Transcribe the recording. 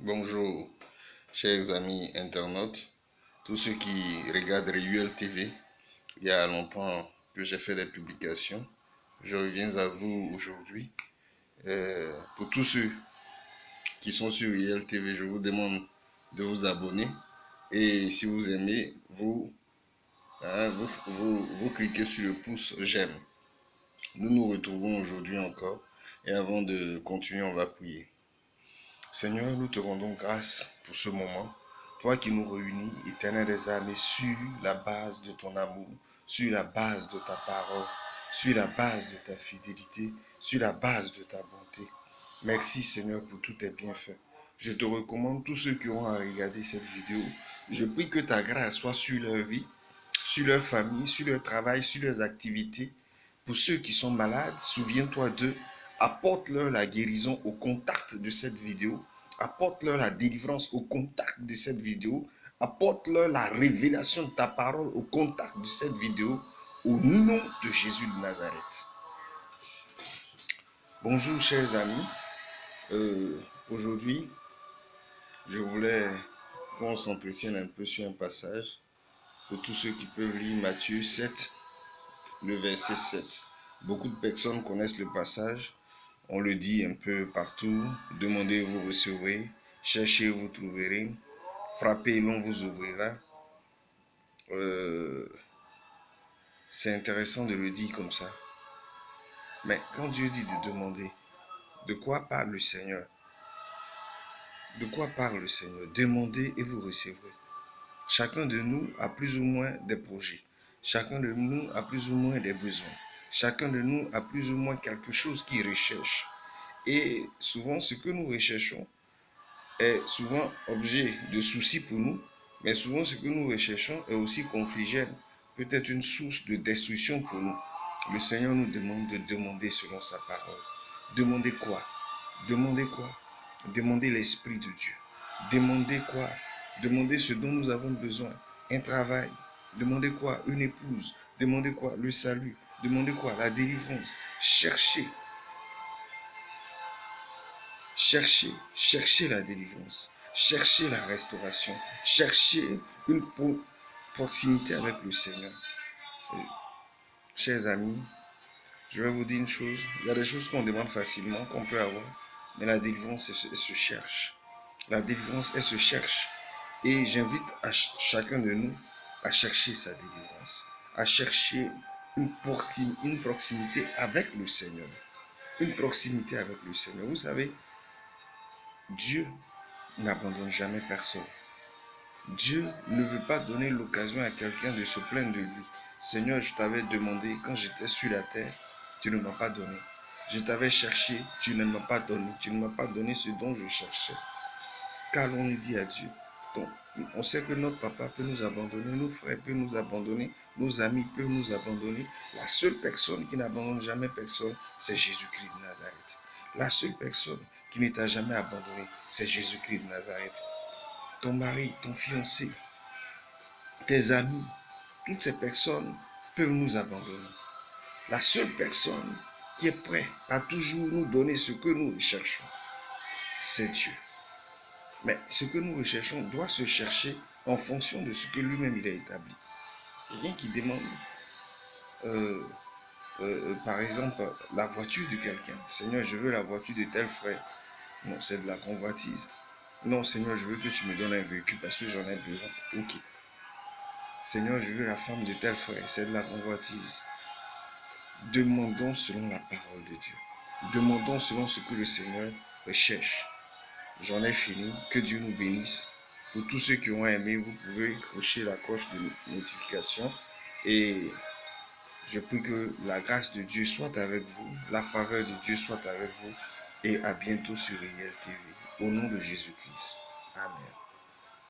Bonjour, chers amis internautes, tous ceux qui regardent Réuel TV. Il y a longtemps que j'ai fait des publications. Je reviens à vous aujourd'hui. Pour tous ceux qui sont sur Réuel TV, je vous demande de vous abonner. Et si vous aimez, vous cliquez sur le pouce j'aime. Nous nous retrouvons aujourd'hui encore. Et avant de continuer, on va prier. Seigneur, nous te rendons grâce pour ce moment. Toi qui nous réunis, éternel des âmes, sur la base de ton amour, sur la base de ta parole, sur la base de ta fidélité, sur la base de ta bonté. Merci Seigneur pour tous tes bienfaits. Je te recommande tous ceux qui auront à regarder cette vidéo. Je prie que ta grâce soit sur leur vie, sur leur famille, sur leur travail, sur leurs activités. Pour ceux qui sont malades, souviens-toi d'eux. Apporte-leur la guérison au contact de cette vidéo. Apporte-leur la délivrance au contact de cette vidéo. Apporte-leur la révélation de ta parole au contact de cette vidéo. Au nom de Jésus de Nazareth. Bonjour chers amis. Aujourd'hui, je voulais qu'on s'entretienne un peu sur un passage. Pour tous ceux qui peuvent lire Matthieu 7, le verset 7. Beaucoup de personnes connaissent le passage. On le dit un peu partout. Demandez, vous recevrez. Cherchez, vous trouverez. Frappez, l'on vous ouvrira. C'est intéressant de le dire comme ça. Mais quand Dieu dit de demander, de quoi parle le Seigneur? De quoi parle le Seigneur? Demandez et vous recevrez. Chacun de nous a plus ou moins des projets. Chacun de nous a plus ou moins des besoins. Chacun de nous a plus ou moins quelque chose qu'il recherche. Et souvent, ce que nous recherchons est souvent objet de soucis pour nous, mais souvent ce que nous recherchons est aussi confligène, peut-être une source de destruction pour nous. Le Seigneur nous demande de demander selon sa parole. Demandez quoi? Demandez quoi? Demandez l'Esprit de Dieu. Demandez quoi? Demandez ce dont nous avons besoin. Un travail. Demandez quoi? Une épouse. Demandez quoi? Le salut. Demandez quoi? La délivrance. Cherchez. Cherchez la délivrance. Cherchez la restauration. Cherchez une proximité avec le Seigneur. Chers amis, je vais vous dire une chose. Il y a des choses qu'on demande facilement, qu'on peut avoir. Mais la délivrance, elle se cherche. La délivrance, elle se cherche. Et j'invite chacun de nous à chercher sa délivrance. À chercher une proximité avec le Seigneur. Une proximité avec le Seigneur. Vous savez, Dieu n'abandonne jamais personne. Dieu ne veut pas donner l'occasion à quelqu'un de se plaindre de lui. Seigneur, je t'avais demandé quand j'étais sur la terre, tu ne m'as pas donné. Je t'avais cherché, tu ne m'as pas donné. Tu ne m'as pas donné ce dont je cherchais. Car l'on est dit à Dieu. Donc, on sait que notre papa peut nous abandonner, nos frères peuvent nous abandonner, nos amis peuvent nous abandonner. La seule personne qui n'abandonne jamais personne, c'est Jésus-Christ de Nazareth. La seule personne qui ne t'a jamais abandonné, c'est Jésus-Christ de Nazareth. Ton mari, ton fiancé, tes amis, toutes ces personnes peuvent nous abandonner. La seule personne qui est prête à toujours nous donner ce que nous recherchons, c'est Dieu. Mais ce que nous recherchons doit se chercher en fonction de ce que lui-même il a établi. Quelqu'un qui demande, par exemple, la voiture de quelqu'un. Seigneur, je veux la voiture de tel frère. Non, c'est de la convoitise. Non, Seigneur, je veux que tu me donnes un véhicule parce que j'en ai besoin. Ok. Seigneur, je veux la femme de tel frère. C'est de la convoitise. Demandons selon la parole de Dieu. Demandons selon ce que le Seigneur recherche. J'en ai fini. Que Dieu nous bénisse. Pour tous ceux qui ont aimé, vous pouvez cocher la cloche de notification. Et je prie que la grâce de Dieu soit avec vous, la faveur de Dieu soit avec vous. Et à bientôt sur Réuel TV. Au nom de Jésus-Christ. Amen.